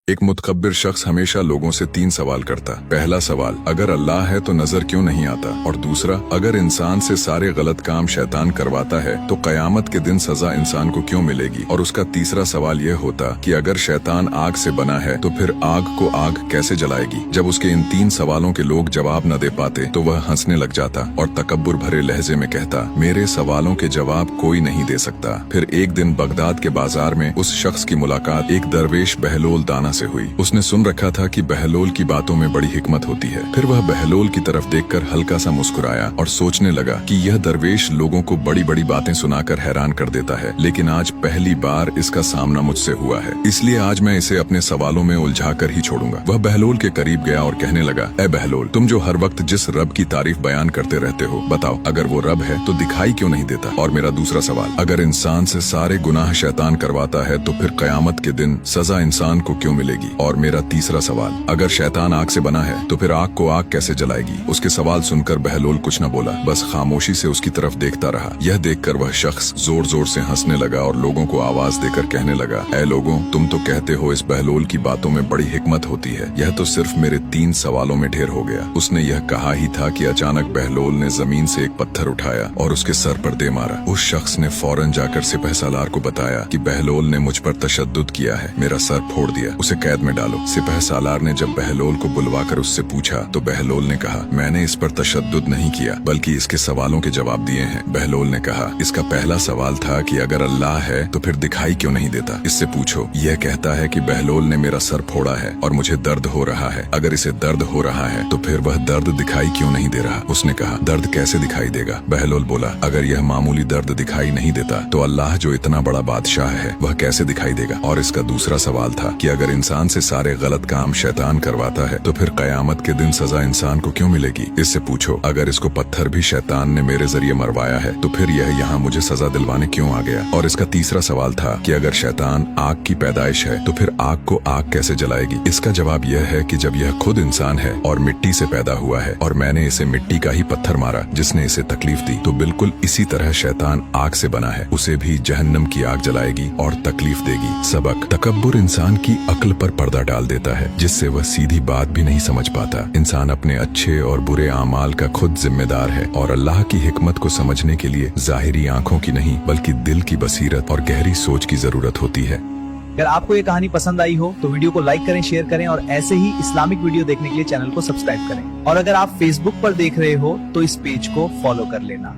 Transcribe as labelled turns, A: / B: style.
A: एक मुतकब्बिर शख्स हमेशा लोगों से 3 सवाल करता। पहला सवाल, अगर अल्लाह है तो नजर क्यों नहीं आता? और दूसरा, अगर इंसान से सारे गलत काम शैतान करवाता है तो कयामत के दिन सजा इंसान को क्यों मिलेगी? और उसका तीसरा सवाल यह होता कि अगर शैतान आग से बना है तो फिर आग को आग कैसे जलाएगी? जब उसके इन 3 सवालों के लोग जवाब न दे पाते तो वह हंसने लग जाता और तकब्बुर भरे लहजे में कहता, मेरे सवालों के जवाब कोई नहीं दे सकता। फिर एक दिन बगदाद के बाजार में उस शख्स की मुलाकात एक दरवेश बहलोल दाना से हुई। उसने सुन रखा था कि बहलोल की बातों में बड़ी हिकमत होती है। फिर वह बहलोल की तरफ देखकर हल्का सा मुस्कुराया और सोचने लगा कि यह दरवेश लोगों को बड़ी बड़ी बातें सुनाकर हैरान कर देता है, लेकिन आज पहली बार इसका सामना मुझसे हुआ है, इसलिए आज मैं इसे अपने सवालों में उलझा कर ही छोड़ूंगा। वह बहलोल के करीब गया और कहने लगा, ए बहलोल, तुम जो हर वक्त जिस रब की तारीफ बयान करते रहते हो, बताओ अगर वो रब है तो दिखाई क्यों नहीं देता? और मेरा दूसरा सवाल, अगर इंसान से सारे गुनाह शैतान करवाता है तो फिर कयामत के दिन सजा इंसान को क्यों मिलेगी? और मेरा तीसरा सवाल, अगर शैतान आग से बना है तो फिर आग को आग कैसे जलाएगी? उसके सवाल सुनकर बहलोल कुछ न बोला, बस खामोशी से उसकी तरफ देखता रहा। यह देखकर वह शख्स जोर जोर से हंसने लगा और लोगों को आवाज देकर कहने लगा, ऐ लोगों, तुम तो कहते हो इस बहलोल की बातों में बड़ी हिकमत होती है, यह तो सिर्फ मेरे 3 सवालों में ढेर हो गया। उसने यह कहा ही था कि अचानक बहलोल ने जमीन से एक पत्थर उठाया और उसके सर पर दे मारा। उस शख्स ने फौरन जाकर सिपहसालार को बताया कि बहलोल ने मुझ पर तशद्दुद किया है, मेरा सर फोड़ दिया, उसे कैद में डालो। सिपहसालार ने जब बहलोल को बुलवाकर उससे पूछा तो बहलोल ने कहा, मैंने इस पर तशद्दुद नहीं किया बल्कि इसके सवालों के जवाब दिए हैं। बहलोल ने कहा, इसका पहला सवाल था कि अगर अल्लाह है तो फिर दिखाई क्यों नहीं देता? इससे पूछो। यह कहता है कि बहलोल ने मेरा सर फोड़ा है और मुझे दर्द हो रहा है, अगर इसे दर्द हो रहा है तो फिर वह दर्द दिखाई क्यों नहीं दे रहा? उसने कहा, दर्द कैसे दिखाई देगा? बहलोल बोला, अगर यह मामूली दर्द दिखाई नहीं देता तो अल्लाह जो इतना बड़ा बादशाह है वह कैसे दिखाई देगा? और इसका दूसरा सवाल था कि अगर इंसान से सारे गलत काम शैतान करवाता है तो फिर कयामत के दिन सजा इंसान को क्यों मिलेगी? इससे पूछो। अगर इसको पत्थर भी शैतान ने मेरे जरिए मरवाया है तो फिर यह यहाँ मुझे सजा दिलवाने क्यों आ गया? और इसका तीसरा सवाल था कि अगर शैतान आग की पैदाइश है तो फिर आग को आग कैसे जलाएगी? इसका जवाब यह है कि जब यह खुद इंसान है और मिट्टी से पैदा हुआ है और मैंने इसे मिट्टी का ही पत्थर मारा जिसने इसे तकलीफ दी, तो बिल्कुल इसी तरह शैतान आग से बना है, उसे भी जहन्नम की आग जलाएगी और तकलीफ देगी। सबक, तकब्बुर इंसान की अक्ल पर पर्दा डाल देता है जिससे वह सीधी बात भी नहीं समझ पाता। इंसान अपने अच्छे और बुरे आमाल का खुद जिम्मेदार है और अल्लाह की हिकमत को समझने के लिए जाहिरी आंखों की नहीं बल्कि दिल की बसीरत और गहरी सोच की जरूरत होती है।
B: अगर आपको ये कहानी पसंद आई हो तो वीडियो को लाइक करें, शेयर करें और ऐसे ही इस्लामिक वीडियो देखने के लिए चैनल को सब्सक्राइब करें। और अगर आप फेसबुक पर देख रहे हो तो इस पेज को फॉलो कर लेना।